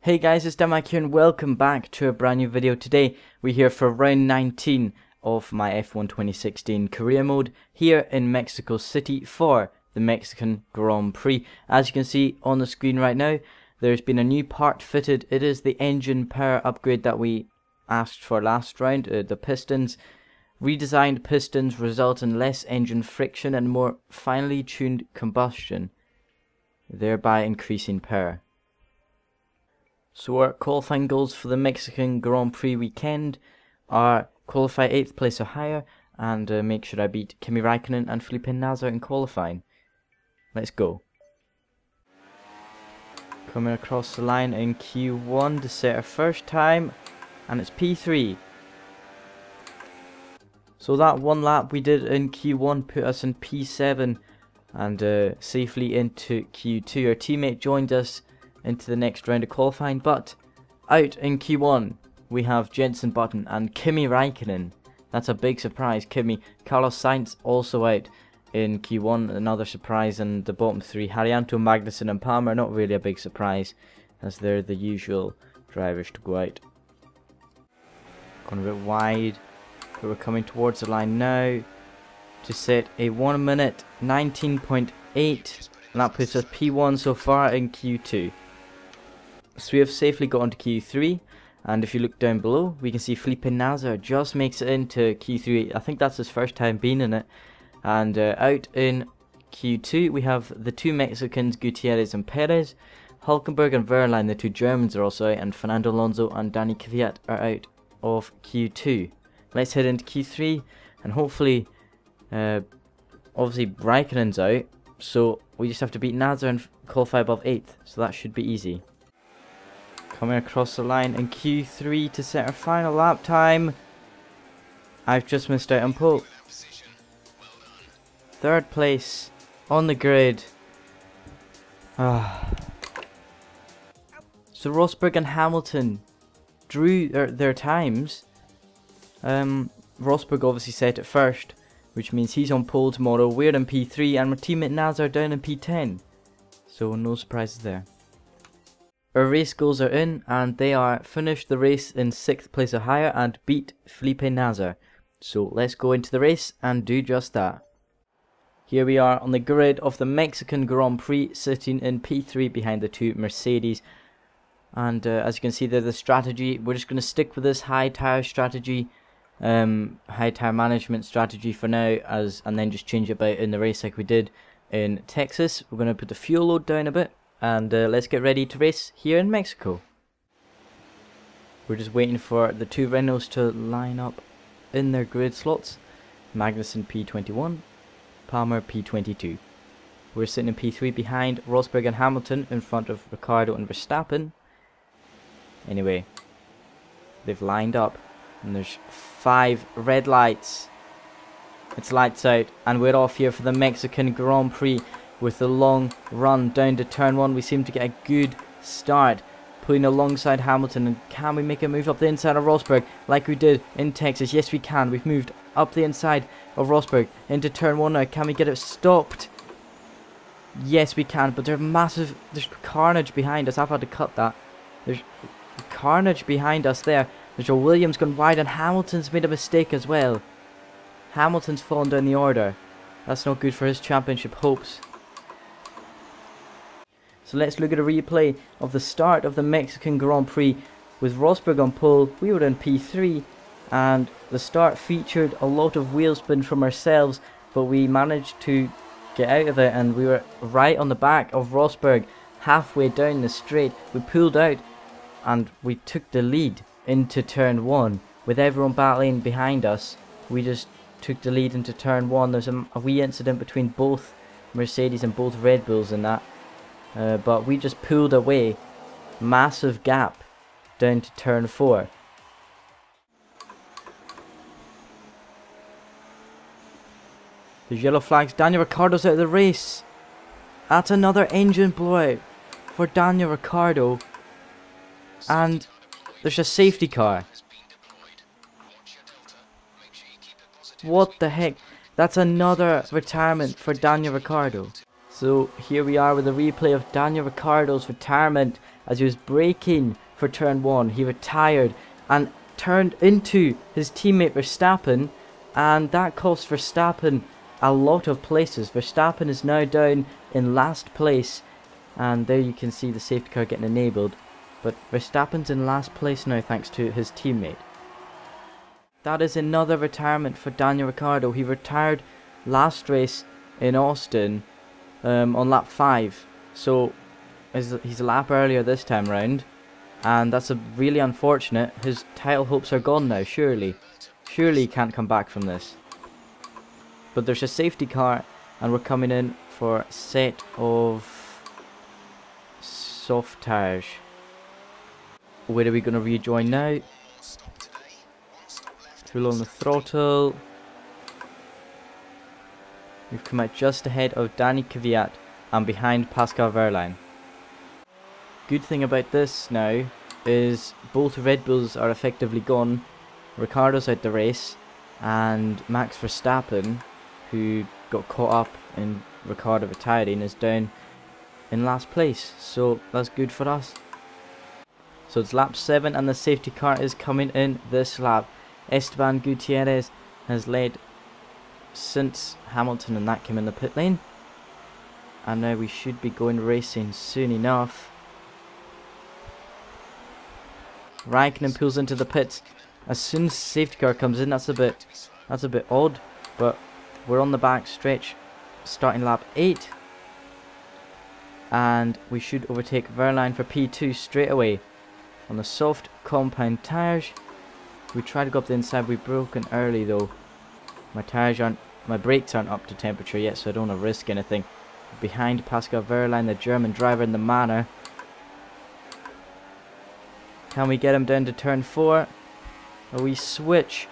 Hey guys, it's Mike here and welcome back to a brand new video. Today we're here for round 19 of my F1 2016 career mode here in Mexico City for the Mexican Grand Prix. As you can see on the screen right now, there's been a new part fitted. It is the engine power upgrade that we asked for last round. The pistons. Redesigned pistons result in less engine friction and more finely tuned combustion, thereby increasing power. So our qualifying goals for the Mexican Grand Prix weekend are qualify 8th place or higher and make sure I beat Kimi Raikkonen and Felipe Nasr in qualifying. Let's go. Coming across the line in Q1 to set our first time, and it's P3. So that one lap we did in Q1 put us in P7 and safely into Q2. Our teammate joined us into the next round of qualifying, but out in Q1 we have Jenson Button and Kimi Raikkonen. That's a big surprise. Carlos Sainz also out in Q1, another surprise, and the bottom three, Haryanto, Magnussen and Palmer, not really a big surprise as they're the usual drivers to go out. Going a bit wide, but we're coming towards the line now to set a 1 minute 19.8, and that puts us P1 so far in Q2. So we have safely got onto Q3, and if you look down below, we can see Felipe Nasr just makes it into Q3. I think that's his first time being in it. And out in Q2, we have the two Mexicans, Gutierrez and Perez. Hulkenberg and Verline, the two Germans, are also out, and Fernando Alonso and Danny Kvyat are out of Q2. Let's head into Q3, and hopefully, obviously Raikkonen's out, so we just have to beat Nasr and qualify above 8th, so that should be easy. Coming across the line in Q3 to set our final lap time. I've just missed out on pole. 3rd place on the grid. So Rosberg and Hamilton drew their times. Rosberg obviously set it first, which means he's on pole tomorrow. We're in P3 and my teammate Nasr down in P10. So no surprises there. Our race goals are in, and they are finish the race in 6th place or higher and beat Felipe Nasr. So let's go into the race and do just that. Here we are on the grid of the Mexican Grand Prix, sitting in P3 behind the two Mercedes. And as you can see there, the strategy, we're just going to stick with this high tire strategy, high tire management strategy for now, and then just change it about in the race like we did in Texas. We're going to put the fuel load down a bit. And let's get ready to race here in Mexico. We're just waiting for the two Renaults to line up in their grid slots. Magnussen P21, Palmer P22. We're sitting in P3 behind Rosberg and Hamilton, in front of Ricciardo and Verstappen. Anyway, they've lined up and there's 5 red lights. It's lights out and we're off here for the Mexican Grand Prix. With the long run down to turn 1, we seem to get a good start, pulling alongside Hamilton. And can we make a move up the inside of Rosberg like we did in Texas? Yes, we can. We've moved up the inside of Rosberg into turn 1 now. Can we get it stopped? Yes, we can. But there's carnage behind us. I've had to cut that. There's carnage behind us there. There's a Williams gone wide, and Hamilton's made a mistake as well. Hamilton's fallen down the order. That's not good for his championship hopes. So let's look at a replay of the start of the Mexican Grand Prix with Rosberg on pole. We were in P3 and the start featured a lot of wheel spin from ourselves, but we managed to get out of it and we were right on the back of Rosberg halfway down the straight. We pulled out and we took the lead into turn 1 with everyone battling behind us. We just took the lead into turn 1. There's a wee incident between both Mercedes and both Red Bulls in that. But we just pulled away, massive gap down to turn 4. There's yellow flags. Daniel Ricciardo's out of the race. That's another engine blowout for Daniel Ricciardo. And there's a safety car. What the heck? That's another retirement for Daniel Ricciardo. So here we are with a replay of Daniel Ricciardo's retirement as he was braking for turn 1. He retired and turned into his teammate Verstappen, and that cost Verstappen a lot of places. Verstappen is now down in last place, and there you can see the safety car getting enabled, but Verstappen's in last place now thanks to his teammate. That is another retirement for Daniel Ricciardo. He retired last race in Austin on lap 5, so he's a lap earlier this time round, and that's really unfortunate. His title hopes are gone now, surely he can't come back from this. But there's a safety car, and we're coming in for a set of soft tires. Where are we going to rejoin now? Full on the throttle. We've come out just ahead of Danny Kvyat and behind Pascal Wehrlein. Good thing about this now is both Red Bulls are effectively gone. Ricciardo's out the race, and Max Verstappen, who got caught up in Ricciardo retiring, is down in last place, so that's good for us. So it's lap 7 and the safety car is coming in this lap. Esteban Gutierrez has led since Hamilton, and that came in the pit lane, and now we should be going racing soon enough. Raikkonen pulls into the pits as soon as the safety car comes in. That's a bit odd, but we're on the back stretch starting lap 8, and we should overtake Wehrlein for P2 straight away on the soft compound tyres. We tried to go up the inside, we've broken early though. My brakes aren't up to temperature yet, so I don't want to risk anything. Behind Pascal Wehrlein, the German driver in the Manor. Can we get him down to turn 4? We switch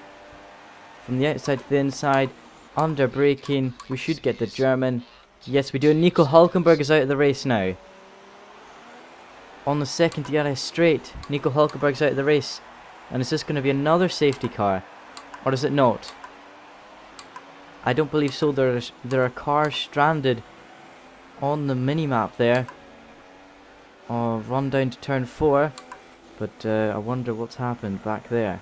from the outside to the inside, under braking. We should get the German. Yes, we do. Nico Hülkenberg is out of the race now. On the second DRS straight, Nico Hülkenberg's out of the race. And is this going to be another safety car? Or is it not? I don't believe so. There are cars stranded on the mini-map there. Oh, run down to turn 4. But I wonder what's happened back there.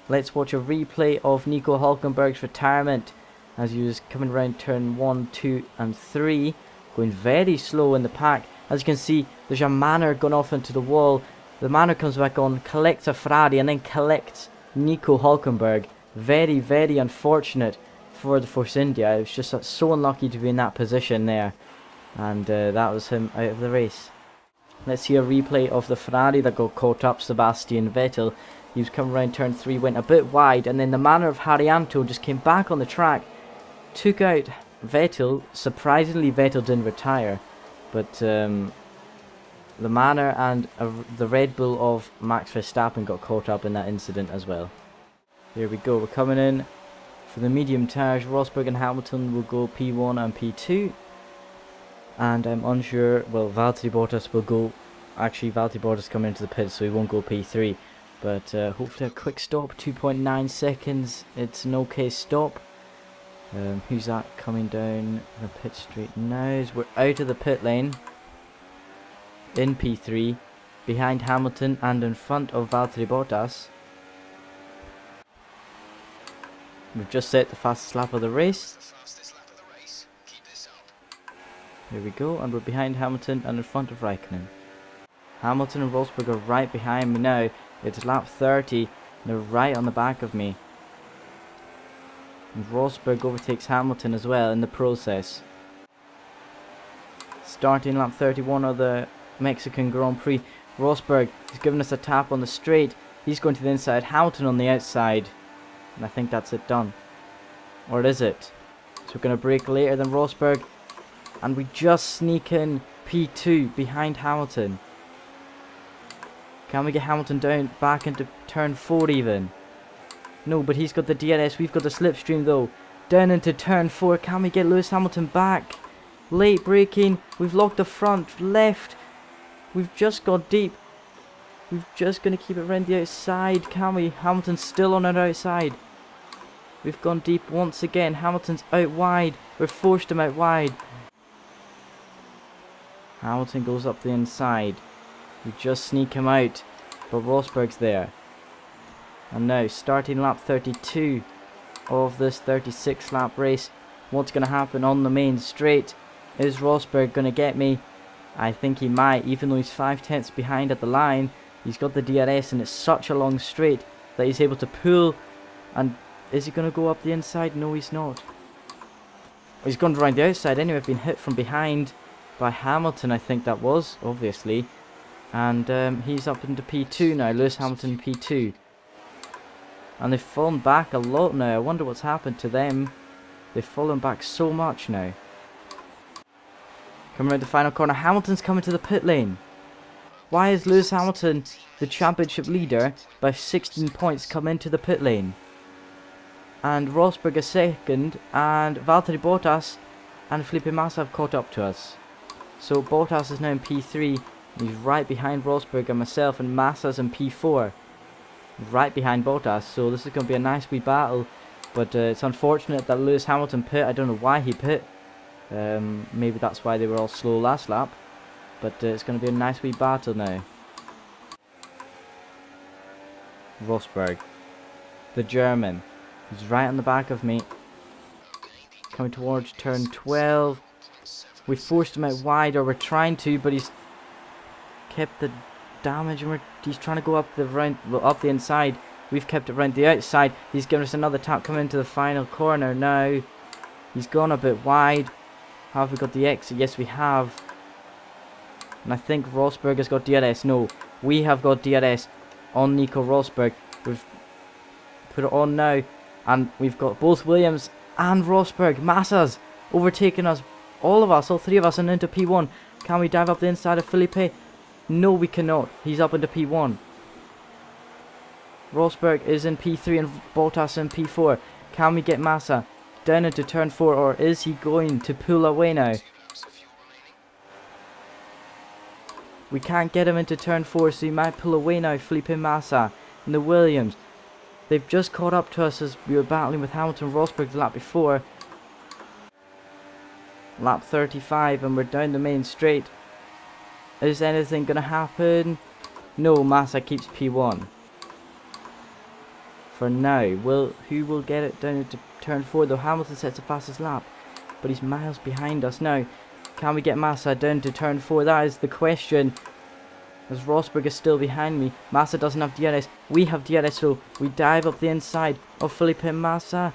Let's watch a replay of Nico Hülkenberg's retirement as he was coming around turn 1, 2 and 3. Going very slow in the pack. As you can see, there's a Manor gone off into the wall. The Manor comes back on, collects a Ferrari, and then collects Nico Hülkenberg. Very, very unfortunate for the Force India. It was just so unlucky to be in that position there. And that was him out of the race. Let's see a replay of the Ferrari that got caught up, Sebastian Vettel. He was coming around turn 3, went a bit wide, and then the Manor of Haryanto just came back on the track, took out Vettel. Surprisingly, Vettel didn't retire, but the Manor and the Red Bull of Max Verstappen got caught up in that incident as well. Here we go, we're coming in for the medium tyres. Rosberg and Hamilton will go P1 and P2. And I'm unsure, well, Valtteri Bottas will go, actually Valtteri Bottas coming into the pit, so he won't go P3. But hopefully a quick stop, 2.9 seconds, it's an okay stop. Who's that coming down the pit straight now? As we're out of the pit lane, in P3, behind Hamilton and in front of Valtteri Bottas. We've just set the fastest lap of the race. Here we go, and we're behind Hamilton and in front of Raikkonen. Hamilton and Rosberg are right behind me now. It's lap 30, and they're right on the back of me. And Rosberg overtakes Hamilton as well in the process. Starting lap 31 of the Mexican Grand Prix, Rosberg has given us a tap on the straight. He's going to the inside, Hamilton on the outside. And I think that's it done. Or is it? So we're going to brake later than Rosberg. And we just sneak in P2 behind Hamilton. Can we get Hamilton down back into turn 4 even? No, but he's got the DRS. We've got the slipstream though. Down into turn 4. Can we get Lewis Hamilton back? Late braking. We've locked the front left. We've just got deep. We're just going to keep it around the outside. Can we? Hamilton's still on our outside. We've gone deep once again. Hamilton's out wide. We've forced him out wide. Hamilton goes up the inside. We just sneak him out, but Rosberg's there. And now, starting lap 32 of this 36 lap race. What's going to happen on the main straight? Is Rosberg going to get me? I think he might, even though he's 5/10ths behind at the line. He's got the DRS and it's such a long straight that he's able to pull. And is he going to go up the inside? No, he's not. He's gone around the outside anyway. I've been hit from behind by Hamilton, I think that was, obviously. And he's up into P2 now, Lewis Hamilton P2. And they've fallen back a lot now. I wonder what's happened to them. They've fallen back so much now. Coming around the final corner, Hamilton's coming to the pit lane. Why is Lewis Hamilton, the championship leader, by 16 points come into the pit lane? And Rosberg is second, and Valtteri Bottas and Felipe Massa have caught up to us. So Bottas is now in P3, he's right behind Rosberg and myself, and Massa's in P4. Right behind Bottas, so this is going to be a nice wee battle. But it's unfortunate that Lewis Hamilton pit. I don't know why he pit. Maybe that's why they were all slow last lap. But it's going to be a nice wee battle now. Rosberg, the German, he's right on the back of me. Coming towards turn 12. We forced him out wide, or we're trying to, but he's kept the damage, and he's trying to go up the inside. We've kept it around the outside. He's given us another tap coming into the final corner now. He's gone a bit wide. Have we got the exit? Yes, we have. And I think Rosberg has got DRS. No, we have got DRS on Nico Rosberg. We've put it on now. And we've got both Williams and Rosberg. Massa's overtaking us. All of us, all three of us, and into P1. Can we dive up the inside of Felipe? No, we cannot. He's up into P1. Rosberg is in P3 and Bottas in P4. Can we get Massa down into turn 4, or is he going to pull away now? We can't get him into turn 4, so he might pull away now. Felipe Massa and the Williams. They've just caught up to us as we were battling with Hamilton and Rosberg the lap before. Lap 35 and we're down the main straight. Is anything going to happen? No, Massa keeps P1. For now, who will get it down into turn 4 though? Hamilton sets the fastest lap, but he's miles behind us now. Can we get Massa down to turn 4? That is the question, as Rosberg is still behind me. Massa doesn't have DRS, we have DRS, so we dive up the inside of Felipe Massa.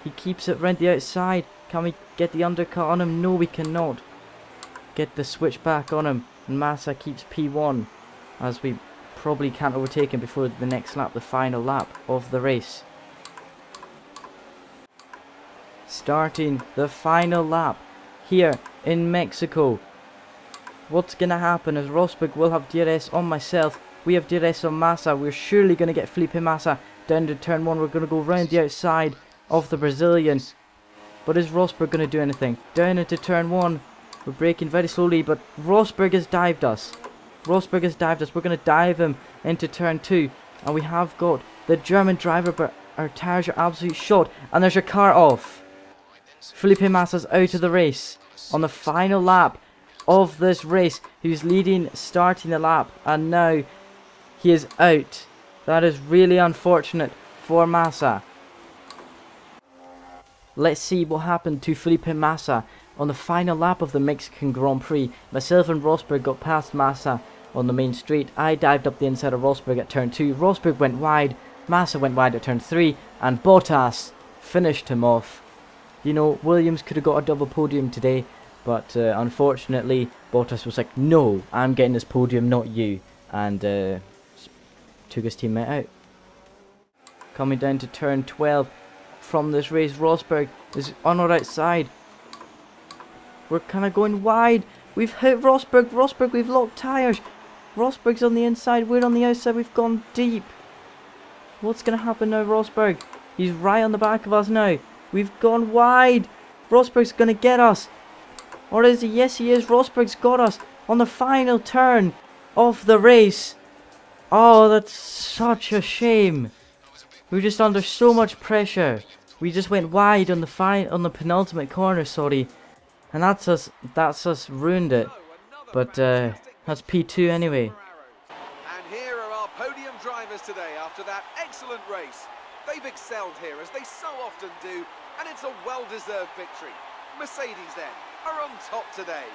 He keeps it round the outside. Can we get the undercut on him? No, we cannot get the switch back on him, and Massa keeps P1 as we probably can't overtake him before the next lap, the final lap of the race. Starting the final lap here in Mexico. What's going to happen is Rosberg will have DRS on myself. We have DRS on Massa. We're surely going to get Felipe Massa down to turn 1. We're going to go round the outside of the Brazilian. But is Rosberg going to do anything? Down into turn 1. We're braking very slowly, but Rosberg has dived us. Rosberg has dived us. We're going to dive him into turn 2. And we have got the German driver, but our tyres are absolutely shot. And there's your car off. Felipe Massa's out of the race on the final lap of this race. He was leading, starting the lap, and now he is out. That is really unfortunate for Massa. Let's see what happened to Felipe Massa on the final lap of the Mexican Grand Prix. Myself and Rosberg got past Massa on the main straight. I dived up the inside of Rosberg at turn 2. Rosberg went wide, Massa went wide at turn 3, and Bottas finished him off. You know, Williams could have got a double podium today, but unfortunately Bottas was like, no, I'm getting this podium, not you, and took his teammate out. Coming down to turn 12 from this race, Rosberg is on our outside. We're kind of going wide. We've hit Rosberg. Rosberg, we've locked tyres. Rosberg's on the inside. We're on the outside. We've gone deep. What's going to happen now, Rosberg? He's right on the back of us now. We've gone wide. Rosberg's going to get us. Or is he? Yes, he is. Rosberg's got us on the final turn of the race. Oh, that's such a shame. We were just under so much pressure. We just went wide on the penultimate corner, sorry. And that's us ruined it. But that's P2 anyway. And here are our podium drivers today after that excellent race. They've excelled here, as they so often do, and it's a well-deserved victory. Mercedes, then, are on top today.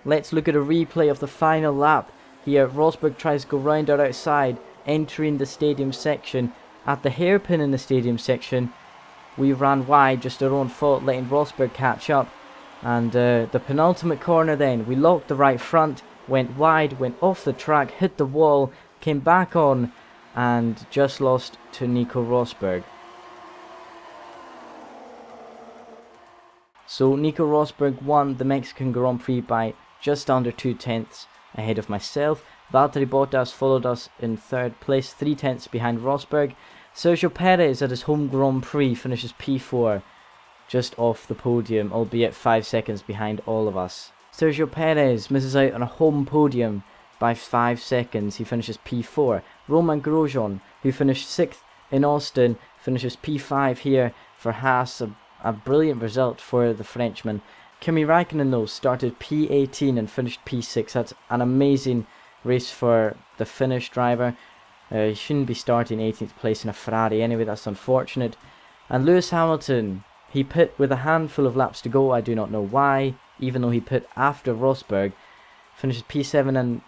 Let's look at a replay of the final lap. Here, Rosberg tries to go round our outside, entering the stadium section. At the hairpin in the stadium section, we ran wide, just our own fault, letting Rosberg catch up. And the penultimate corner then, we locked the right front, went wide, went off the track, hit the wall, came back on, and just lost to Nico Rosberg. So Nico Rosberg won the Mexican Grand Prix by just under 2/10 ahead of myself. Valtteri Bottas followed us in third place, 3/10 behind Rosberg. Sergio Perez at his home Grand Prix finishes P4, just off the podium, albeit 5 seconds behind all of us. Sergio Perez misses out on a home podium by 5 seconds, he finishes P4. Romain Grosjean, who finished 6th in Austin, finishes P5 here for Haas, a brilliant result for the Frenchman. Kimi Raikkonen though started P18 and finished P6. That's an amazing race for the Finnish driver. He shouldn't be starting 18th place in a Ferrari anyway, that's unfortunate. And Lewis Hamilton, he pit with a handful of laps to go, I do not know why, even though he pit after Rosberg. Finishes P7 and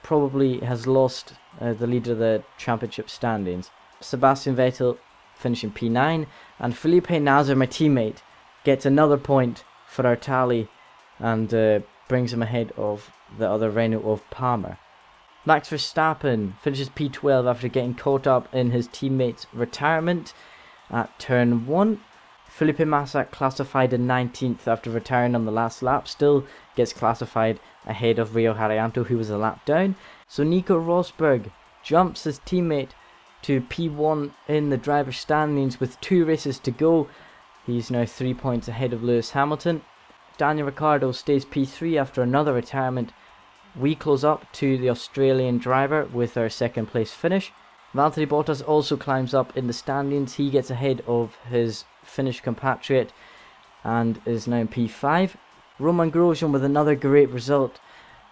probably has lost the lead of the championship standings. Sebastian Vettel finishing P9, and Felipe Nasr, my teammate, gets another point for our tally and brings him ahead of the other Renault of Palmer. Max Verstappen finishes P12 after getting caught up in his teammate's retirement at turn 1. Felipe Massa classified in 19th after retiring on the last lap, still gets classified ahead of Rio Haryanto, who was a lap down. So Nico Rosberg jumps his teammate to P1 in the driver's standings with 2 races to go. He's now 3 points ahead of Lewis Hamilton. Daniel Ricciardo stays P3 after another retirement. We close up to the Australian driver with our 2nd place finish. Valtteri Bottas also climbs up in the standings. He gets ahead of his Finnish compatriot and is now in P5. Romain Grosjean with another great result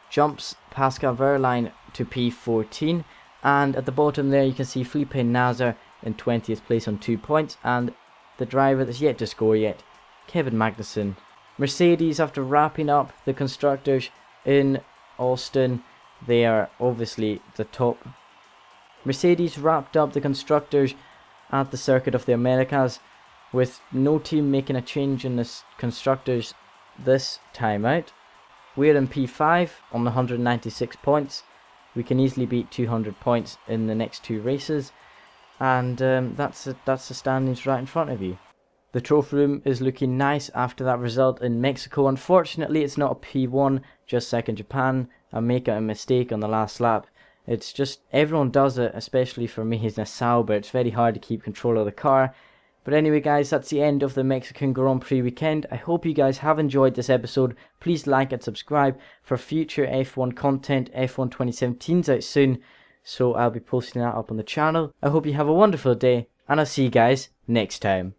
jumps Pascal Wehrlein to P14. And at the bottom there you can see Felipe Nasr in 20th place on 2 points, and the driver that's yet to score yet, Kevin Magnussen. Mercedes, after wrapping up the constructors in Austin, they are obviously the top. Mercedes wrapped up the constructors at the Circuit of the Americas, with no team making a change in the constructors this time out. We're in P5 on 196 points. We can easily beat 200 points in the next 2 races, and that's the standings right in front of you. The trophy room is looking nice after that result in Mexico. Unfortunately, it's not a P1, just second Japan. I make a mistake on the last lap. It's just, everyone does it, especially for me as a Sauber. It's very hard to keep control of the car. But anyway guys, that's the end of the Mexican Grand Prix weekend. I hope you guys have enjoyed this episode. Please like and subscribe for future F1 content. F1 2017's out soon, so I'll be posting that up on the channel. I hope you have a wonderful day, and I'll see you guys next time.